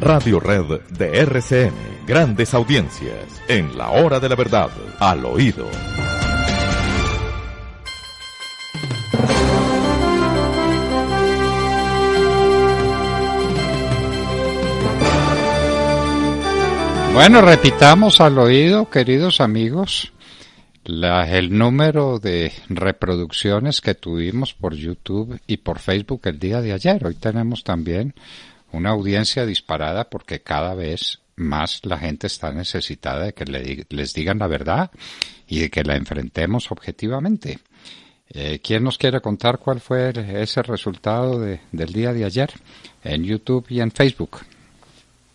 Radio Red de RCN. Grandes audiencias en la hora de la verdad, al oído. Bueno, repitamos al oído, queridos amigos, el número de reproducciones que tuvimos por YouTube y por Facebook el día de ayer. Hoy tenemos también una audiencia disparada porque cada vez más la gente está necesitada de que les digan la verdad y de que la enfrentemos objetivamente. ¿Quién nos quiere contar cuál fue ese resultado del día de ayer en YouTube y en Facebook?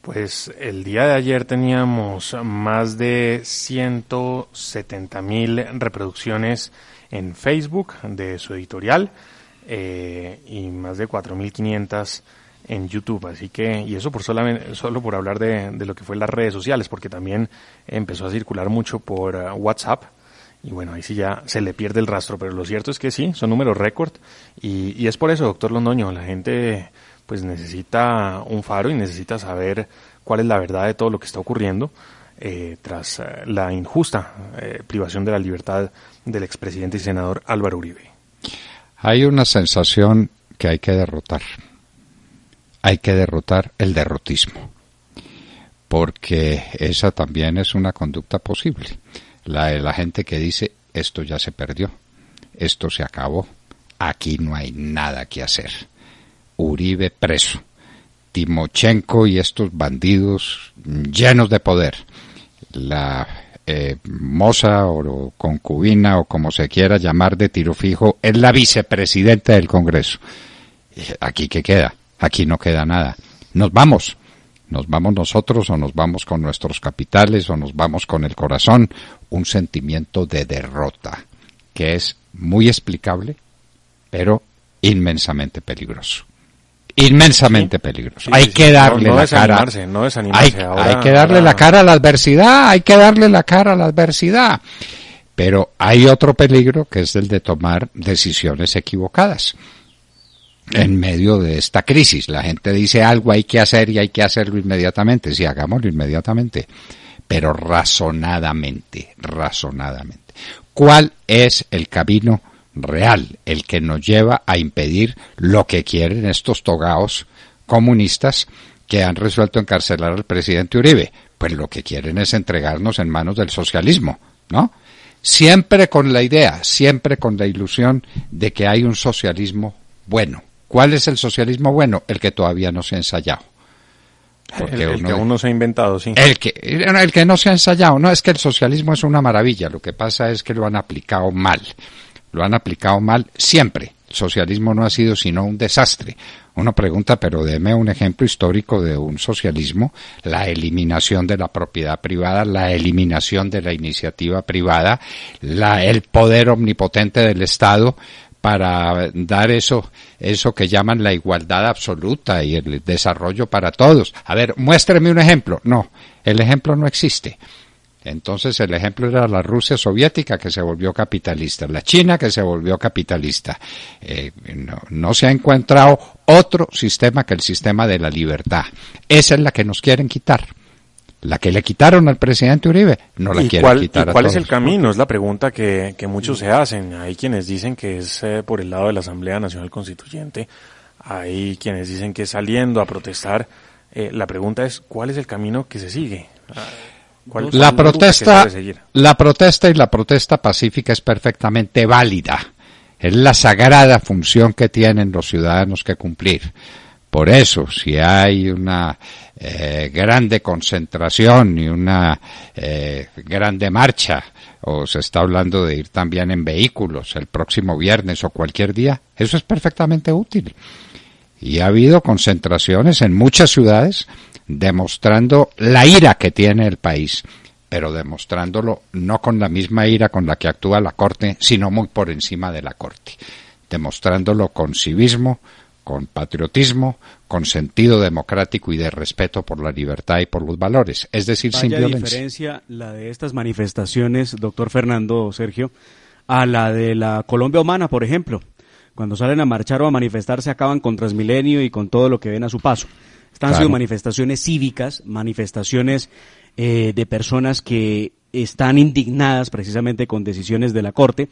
Pues el día de ayer teníamos más de 170,000 reproducciones en Facebook de su editorial y más de 4,500 en YouTube, así que, y eso solo por hablar de lo que fue las redes sociales, porque también empezó a circular mucho por WhatsApp, y bueno, ahí sí ya se le pierde el rastro, pero lo cierto es que sí, son números récord, y es por eso, doctor Londoño, la gente pues necesita un faro y necesita saber cuál es la verdad de todo lo que está ocurriendo tras la injusta privación de la libertad del expresidente y senador Álvaro Uribe. Hay una sensación que hay que derrotar. Hay que derrotar el derrotismo, porque esa también es una conducta posible. La de la gente que dice, esto ya se perdió, esto se acabó, aquí no hay nada que hacer. Uribe preso, Timochenko y estos bandidos llenos de poder, la moza o concubina o como se quiera llamar de tiro fijo es la vicepresidenta del Congreso. ¿Aquí qué queda? Aquí no queda nada. Nos vamos nosotros o nos vamos con nuestros capitales o nos vamos con el corazón, un sentimiento de derrota que es muy explicable, pero inmensamente peligroso. Inmensamente peligroso. Hay que darle la cara. No desanimarse ahora. Hay que darle la cara a la adversidad, Pero hay otro peligro que es el de tomar decisiones equivocadas. En medio de esta crisis, la gente dice algo hay que hacer y hay que hacerlo inmediatamente. Sí, hagámoslo inmediatamente, pero razonadamente. ¿Cuál es el camino real, el que nos lleva a impedir lo que quieren estos togaos comunistas que han resuelto encarcelar al presidente Uribe? Pues lo que quieren es entregarnos en manos del socialismo, ¿no? Siempre con la idea, siempre con la ilusión de que hay un socialismo bueno. ¿Cuál es el socialismo bueno? El que todavía no se ha ensayado. El que aún no se ha inventado, sí. El que no se ha ensayado. No, es que el socialismo es una maravilla. Lo que pasa es que lo han aplicado mal. Lo han aplicado mal siempre. El socialismo no ha sido sino un desastre. Uno pregunta, pero deme un ejemplo histórico de un socialismo. La eliminación de la propiedad privada, la eliminación de la iniciativa privada, el poder omnipotente del Estado para dar eso que llaman la igualdad absoluta y el desarrollo para todos. A ver, muéstreme un ejemplo. No, el ejemplo no existe. Entonces el ejemplo era la Rusia soviética que se volvió capitalista, la China que se volvió capitalista. No se ha encontrado otro sistema que el sistema de la libertad. Esa es la que nos quieren quitar. La que le quitaron al presidente Uribe, no la quieren quitar a todos. ¿Cuál es el camino? Es la pregunta que muchos se hacen. Hay quienes dicen que es por el lado de la Asamblea Nacional Constituyente. Hay quienes dicen que es saliendo a protestar. La pregunta es, ¿cuál es el camino que se sigue? La protesta y la protesta pacífica es perfectamente válida. Es la sagrada función que tienen los ciudadanos que cumplir. Por eso, si hay una grande concentración y una grande marcha, o se está hablando de ir también en vehículos el próximo viernes o cualquier día, eso es perfectamente útil. Y ha habido concentraciones en muchas ciudades demostrando la ira que tiene el país, pero demostrándolo no con la misma ira con la que actúa la Corte, sino muy por encima de la Corte, demostrándolo con civismo, con patriotismo, con sentido democrático y de respeto por la libertad y por los valores, es decir, sin violencia. Vaya diferencia la de estas manifestaciones, doctor Fernando, Sergio, a la de la Colombia Humana, por ejemplo. Cuando salen a marchar o a manifestarse acaban con Transmilenio y con todo lo que ven a su paso. Estas han sido manifestaciones cívicas, manifestaciones de personas que están indignadas precisamente con decisiones de la Corte,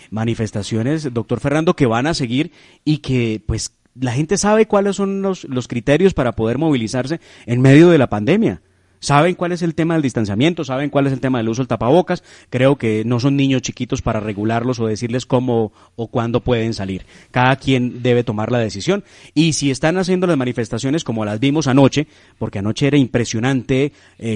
manifestaciones, doctor Fernando, que van a seguir y que pues la gente sabe cuáles son los criterios para poder movilizarse en medio de la pandemia. Saben cuál es el tema del distanciamiento, saben cuál es el tema del uso del tapabocas. Creo que no son niños chiquitos para regularlos o decirles cómo o cuándo pueden salir. Cada quien debe tomar la decisión. Y si están haciendo las manifestaciones como las vimos anoche, porque anoche era impresionante,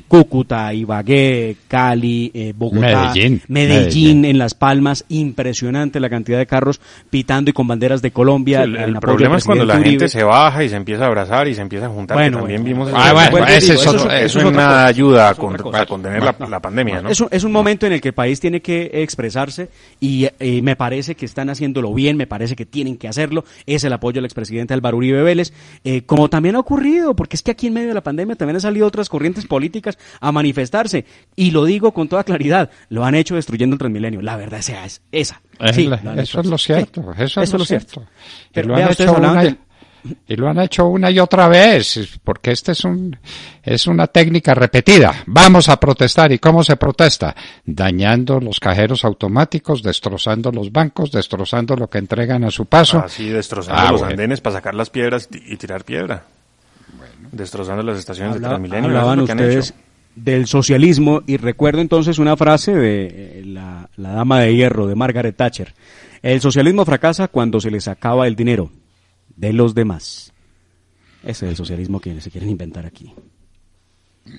Cúcuta, Ibagué, Cali, Bogotá, Medellín en Las Palmas, impresionante la cantidad de carros pitando y con banderas de Colombia. Sí, el problema es cuando la gente se baja y se empieza a abrazar y se empieza a juntar. Bueno, también vimos eso es nada ayuda a contener la pandemia, ¿no? Es un momento en el que el país tiene que expresarse y me parece que están haciéndolo bien, me parece que tienen que hacerlo. Es el apoyo al expresidente Álvaro Uribe Vélez, como también ha ocurrido, porque es que aquí en medio de la pandemia también han salido otras corrientes políticas a manifestarse, y lo digo con toda claridad, lo han hecho destruyendo el Transmilenio. La verdad es esa. Sí, eso es lo cierto, sí, eso es lo cierto. Pero lo han hecho una y otra vez, porque es una técnica repetida. Vamos a protestar. ¿Y cómo se protesta? Dañando los cajeros automáticos, destrozando los bancos, destrozando lo que entregan a su paso. Así, destrozando los andenes para sacar las piedras y tirar piedra. Bueno. Destrozando las estaciones de Transmilenio. Hablaban ustedes del socialismo, y recuerdo entonces una frase de la dama de hierro, de Margaret Thatcher. El socialismo fracasa cuando se les acaba el dinero de los demás. Ese es el socialismo que se quieren inventar aquí.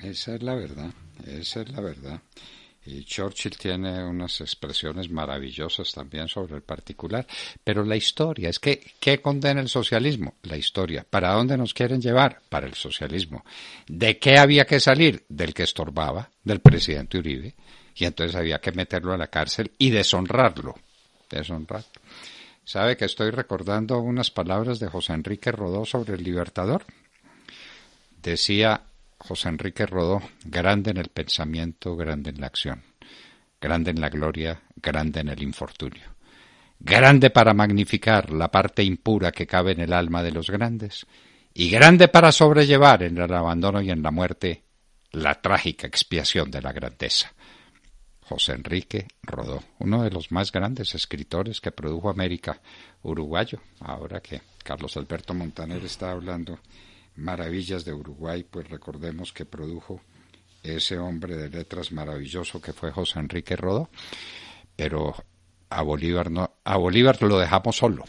Esa es la verdad. Y Churchill tiene unas expresiones maravillosas también sobre el particular. Pero la historia, es que, ¿qué condena el socialismo? La historia. ¿Para dónde nos quieren llevar? Para el socialismo. ¿De qué había que salir? Del que estorbaba, del presidente Uribe. Y entonces había que meterlo a la cárcel y deshonrarlo. ¿Sabe que estoy recordando unas palabras de José Enrique Rodó sobre el Libertador? Decía José Enrique Rodó: grande en el pensamiento, grande en la acción, grande en la gloria, grande en el infortunio, grande para magnificar la parte impura que cabe en el alma de los grandes, y grande para sobrellevar en el abandono y en la muerte la trágica expiación de la grandeza. José Enrique Rodó, uno de los más grandes escritores que produjo América, uruguayo. Ahora que Carlos Alberto Montaner está hablando maravillas de Uruguay, pues recordemos que produjo ese hombre de letras maravilloso que fue José Enrique Rodó. Pero a Bolívar lo dejamos solo.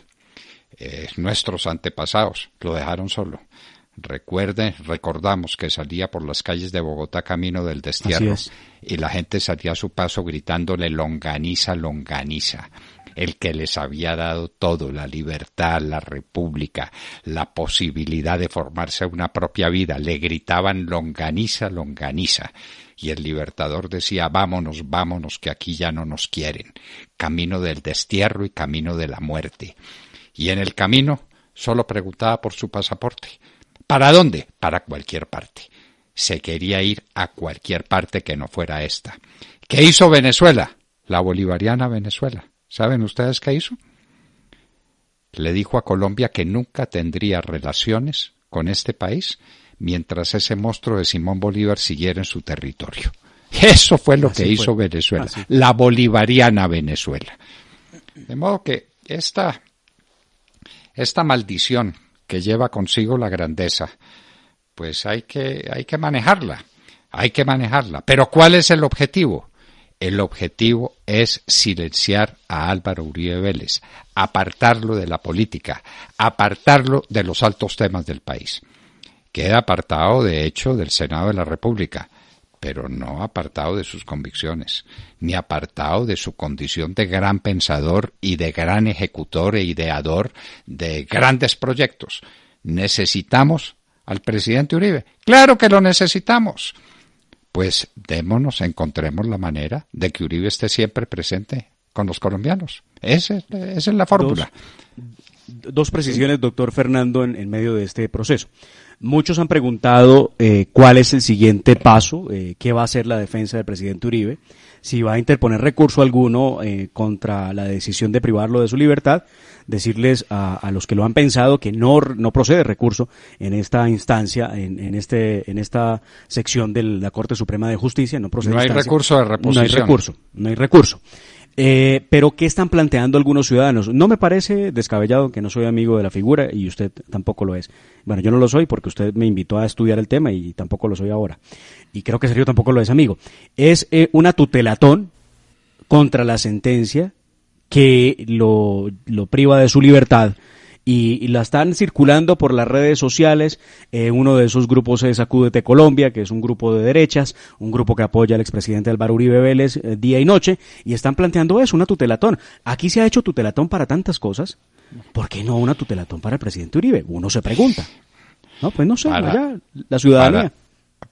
Nuestros antepasados lo dejaron solo. Recordamos que salía por las calles de Bogotá camino del destierro y la gente salía a su paso gritándole longaniza, longaniza, el que les había dado todo, la libertad, la república, la posibilidad de formarse una propia vida. Le gritaban longaniza, longaniza, y el Libertador decía vámonos, vámonos, que aquí ya no nos quieren, camino del destierro y camino de la muerte. Y en el camino solo preguntaba por su pasaporte. ¿Para dónde? Para cualquier parte. Se quería ir a cualquier parte que no fuera esta. ¿Qué hizo Venezuela? La bolivariana Venezuela. ¿Saben ustedes qué hizo? Le dijo a Colombia que nunca tendría relaciones con este país mientras ese monstruo de Simón Bolívar siguiera en su territorio. Eso fue lo que hizo Venezuela. La bolivariana Venezuela. De modo que esta maldición que lleva consigo la grandeza, pues hay que manejarla, Pero ¿cuál es el objetivo? El objetivo es silenciar a Álvaro Uribe Vélez, apartarlo de la política, apartarlo de los altos temas del país. Queda apartado, de hecho, del Senado de la República, pero no apartado de sus convicciones, ni apartado de su condición de gran pensador y de gran ejecutor e ideador de grandes proyectos. ¿Necesitamos al presidente Uribe? ¡Claro que lo necesitamos! Pues encontremos la manera de que Uribe esté siempre presente con los colombianos. Esa es la fórmula. Dos precisiones, doctor Fernando, en medio de este proceso. Muchos han preguntado cuál es el siguiente paso, qué va a hacer la defensa del presidente Uribe, si va a interponer recurso alguno contra la decisión de privarlo de su libertad. Decirles a los que lo han pensado que no procede recurso en esta instancia, en esta sección de la Corte Suprema de Justicia, no procede. No hay recurso de reposición. No hay recurso. Pero ¿qué están planteando algunos ciudadanos? No me parece descabellado, que no soy amigo de la figura y usted tampoco lo es. Bueno, yo no lo soy porque usted me invitó a estudiar el tema y tampoco lo soy ahora. Y creo que Sergio tampoco lo es, amigo. Es una tutelatón contra la sentencia que lo priva de su libertad y la están circulando por las redes sociales. Uno de esos grupos es Sacúdete Colombia, que es un grupo de derechas, un grupo que apoya al expresidente Álvaro Uribe Vélez día y noche, y están planteando eso, una tutelatón. Aquí se ha hecho tutelatón para tantas cosas, ¿por qué no una tutelatón para el presidente Uribe? Uno se pregunta. No, pues no sé, allá, la ciudadanía.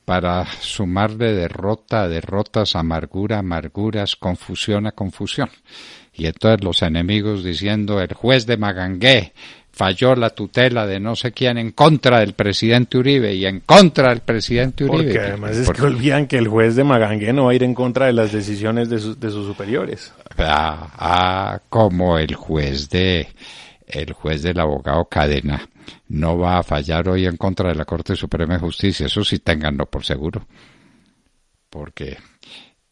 Para sumarle derrota a derrotas, amargura a amarguras, confusión a confusión. Y entonces los enemigos diciendo el juez de Magangué falló la tutela de no sé quién en contra del presidente Uribe y en contra del presidente Uribe. Porque además es que olvidan que el juez de Magangué no va a ir en contra de las decisiones de sus superiores. Como el juez del abogado Cadena no va a fallar hoy en contra de la Corte Suprema de Justicia, eso sí ténganlo por seguro. Porque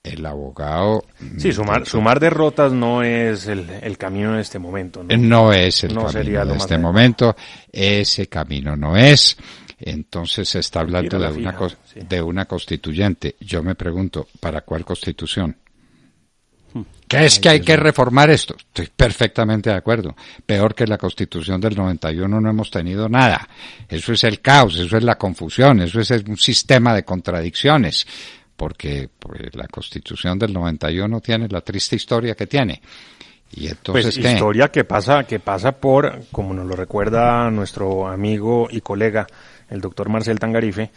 el abogado... Sí, sumar derrotas no es el camino en este momento. No es el camino en este momento, ese camino no es. Entonces se está hablando de una constituyente. Yo me pregunto, ¿para cuál constitución? ¿Qué es que hay que reformar esto? Estoy perfectamente de acuerdo. Peor que la Constitución del 91 no hemos tenido nada. Eso es el caos, eso es la confusión, eso es un sistema de contradicciones. Porque pues, la Constitución del 91 tiene la triste historia que tiene. Y entonces, pues historia que pasa por, como nos lo recuerda nuestro amigo y colega, el doctor Marcel Tangarife,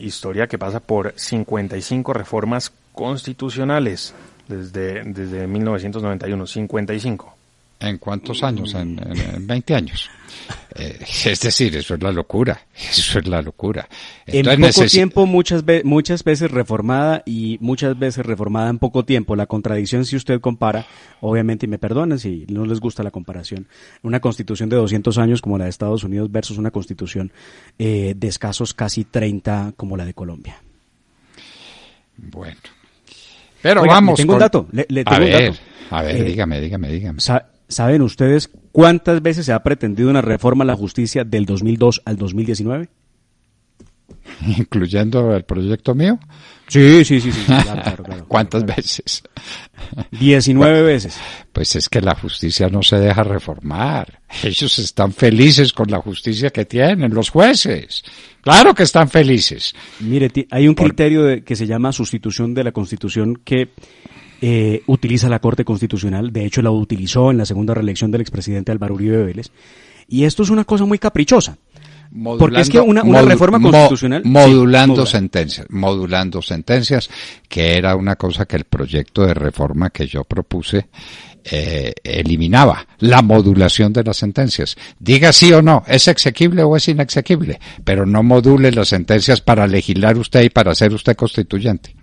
historia que pasa por 55 reformas constitucionales desde 1991, 55. ¿En cuántos años? En 20 años. Es decir, eso es la locura. Eso es la locura. Entonces, en poco tiempo, muchas veces reformada y muchas veces reformada en poco tiempo. La contradicción, si usted compara, obviamente, y me perdonen si no les gusta la comparación, una constitución de 200 años como la de Estados Unidos versus una constitución de escasos casi 30 como la de Colombia. Bueno. Pero oiga, vamos. Tengo un dato. Le tengo un dato. A ver, dígame. ¿Saben ustedes cuántas veces se ha pretendido una reforma a la justicia del 2002 al 2019? ¿Incluyendo el proyecto mío? Sí, claro. ¿Cuántas veces? 19 veces. Pues es que la justicia no se deja reformar. Ellos están felices con la justicia que tienen, los jueces. Claro que están felices. Mire, hay un criterio que se llama sustitución de la Constitución que utiliza la Corte Constitucional. De hecho, la utilizó en la segunda reelección del expresidente Álvaro Uribe Vélez. Y esto es una cosa muy caprichosa. Porque es que una reforma constitucional... Modulando sentencias, que era una cosa que el proyecto de reforma que yo propuse eliminaba, la modulación de las sentencias. Diga sí o no, ¿es exequible o es inexequible? Pero no module las sentencias para legislar usted y para ser usted constituyente.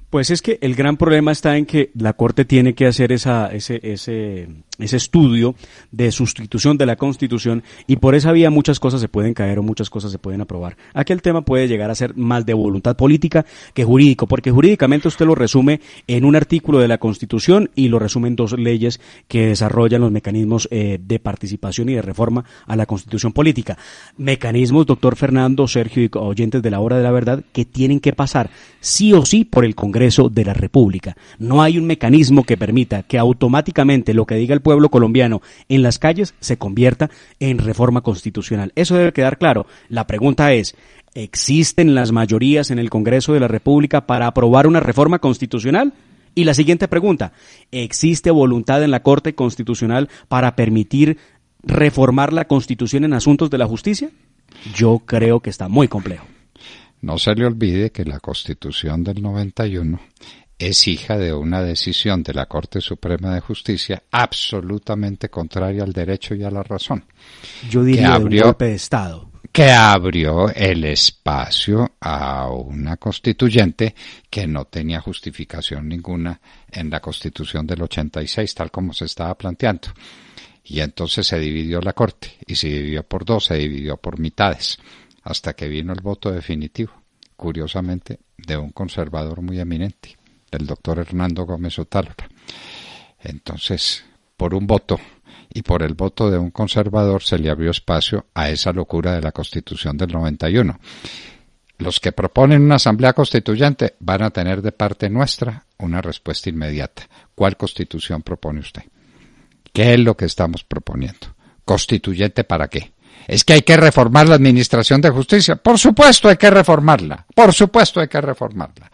Pues es que el gran problema está en que la Corte tiene que hacer ese estudio de sustitución de la Constitución y por esa vía muchas cosas se pueden caer o muchas cosas se pueden aprobar. Aquí el tema puede llegar a ser más de voluntad política que jurídico, porque jurídicamente usted lo resume en un artículo de la Constitución y lo resume en dos leyes que desarrollan los mecanismos de participación y de reforma a la Constitución política. Mecanismos, doctor Fernando, Sergio y oyentes de la Hora de la Verdad, que tienen que pasar sí o sí por el Congreso de la República. No hay un mecanismo que permita que automáticamente lo que diga el pueblo colombiano en las calles se convierta en reforma constitucional. Eso debe quedar claro. La pregunta es, ¿existen las mayorías en el Congreso de la República para aprobar una reforma constitucional? Y la siguiente pregunta, ¿existe voluntad en la Corte Constitucional para permitir reformar la Constitución en asuntos de la justicia? Yo creo que está muy complejo. No se le olvide que la Constitución del 91 es hija de una decisión de la Corte Suprema de Justicia absolutamente contraria al derecho y a la razón. Yo diría de un golpe de Estado. que abrió el espacio a una constituyente que no tenía justificación ninguna en la Constitución del 86, tal como se estaba planteando. Y entonces se dividió la Corte, y se dividió por dos, se dividió por mitades, hasta que vino el voto definitivo, curiosamente, de un conservador muy eminente, del doctor Hernando Gómez Otálora. Entonces, por un voto y por el voto de un conservador se le abrió espacio a esa locura de la Constitución del 91. Los que proponen una asamblea constituyente van a tener de parte nuestra una respuesta inmediata. ¿Cuál constitución propone usted? ¿Qué es lo que estamos proponiendo? ¿Constituyente para qué? ¿Es que hay que reformar la administración de justicia? Por supuesto hay que reformarla. Por supuesto hay que reformarla.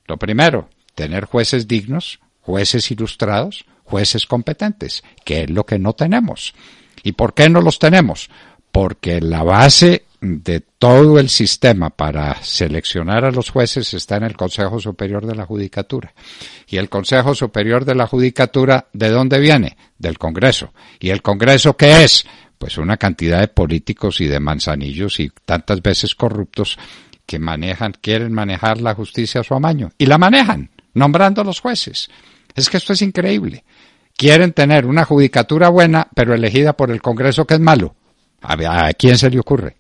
Lo primero, tener jueces dignos, jueces ilustrados, jueces competentes, que es lo que no tenemos. ¿Y por qué no los tenemos? Porque la base de todo el sistema para seleccionar a los jueces está en el Consejo Superior de la Judicatura. Y el Consejo Superior de la Judicatura, ¿de dónde viene? Del Congreso. ¿Y el Congreso qué es? Pues una cantidad de políticos y de manzanillos y tantas veces corruptos que quieren manejar la justicia a su amaño. Y la manejan, nombrando a los jueces. Es que esto es increíble. Quieren tener una judicatura buena, pero elegida por el Congreso que es malo. ¿A quién se le ocurre?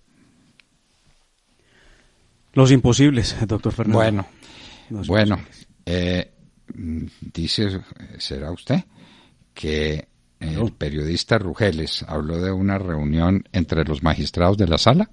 Los imposibles, doctor Fernando. Bueno, dice, ¿será usted? Que el periodista Rugeles habló de una reunión entre los magistrados de la sala.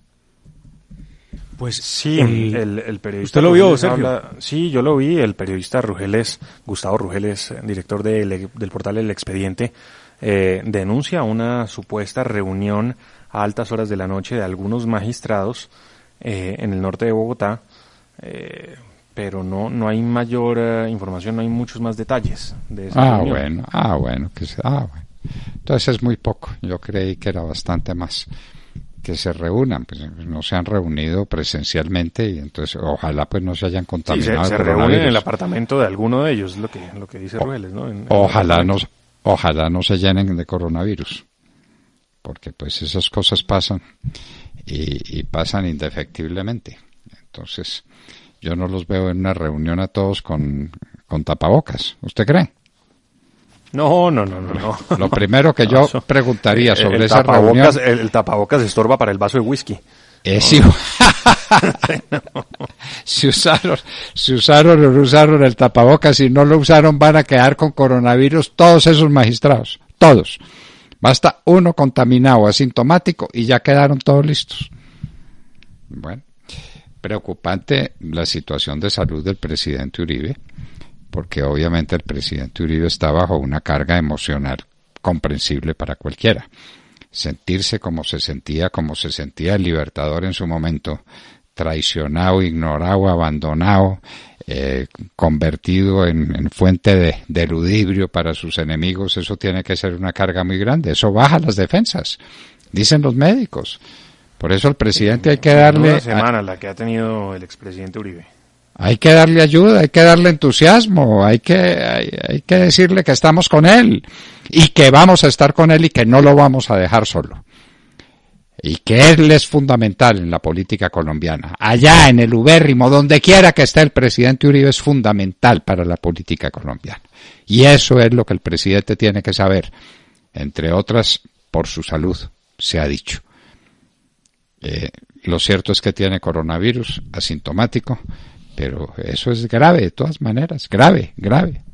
Pues sí, el periodista. ¿Usted lo vio, Sergio? Sí, yo lo vi. El periodista Rugeles, Gustavo Rugeles, director del portal El Expediente, denuncia una supuesta reunión a altas horas de la noche de algunos magistrados en el norte de Bogotá, pero no hay mayor información, no hay muchos más detalles de esa reunión. Bueno. Entonces es muy poco. Yo creí que era bastante más. Que se reúnan, pues no se han reunido presencialmente y entonces ojalá pues no se hayan contaminado. Sí, se reúnen en el apartamento de alguno de ellos, es lo que dice Rugeles, ¿no? Ojalá no se llenen de coronavirus, porque pues esas cosas pasan y pasan indefectiblemente. Entonces yo no los veo en una reunión a todos con tapabocas. ¿Usted cree? No. Lo primero que yo preguntaría sobre esa reunión... El tapabocas estorba para el vaso de whisky. Si usaron o no usaron el tapabocas, si no lo usaron van a quedar con coronavirus todos esos magistrados, todos. Basta uno contaminado, asintomático y ya quedaron todos listos. Bueno, preocupante la situación de salud del presidente Uribe, porque obviamente el presidente Uribe está bajo una carga emocional comprensible para cualquiera. Sentirse como se sentía el Libertador en su momento, traicionado, ignorado, abandonado, convertido en fuente de ludibrio para sus enemigos, eso tiene que ser una carga muy grande. Eso baja las defensas, dicen los médicos. Por eso al presidente hay que darle... Una semana la que ha tenido el expresidente Uribe. Hay que darle ayuda, hay que darle entusiasmo, hay que decirle que estamos con él y que vamos a estar con él y que no lo vamos a dejar solo. Y que él es fundamental en la política colombiana. Allá en el ubérrimo, donde quiera que esté el presidente Uribe, es fundamental para la política colombiana. Y eso es lo que el presidente tiene que saber, entre otras, por su salud, se ha dicho. Lo cierto es que tiene coronavirus asintomático, pero eso es grave de todas maneras, grave,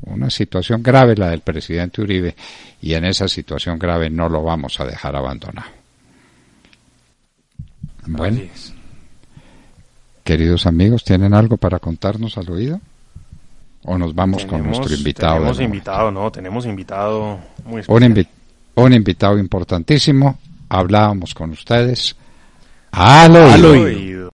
una situación grave la del presidente Uribe, y en esa situación grave no lo vamos a dejar abandonado. Bueno, queridos amigos, ¿tienen algo para contarnos al oído? ¿O nos vamos con nuestro invitado? Tenemos invitado muy especial. Un invitado importantísimo. Hablábamos con ustedes al oído.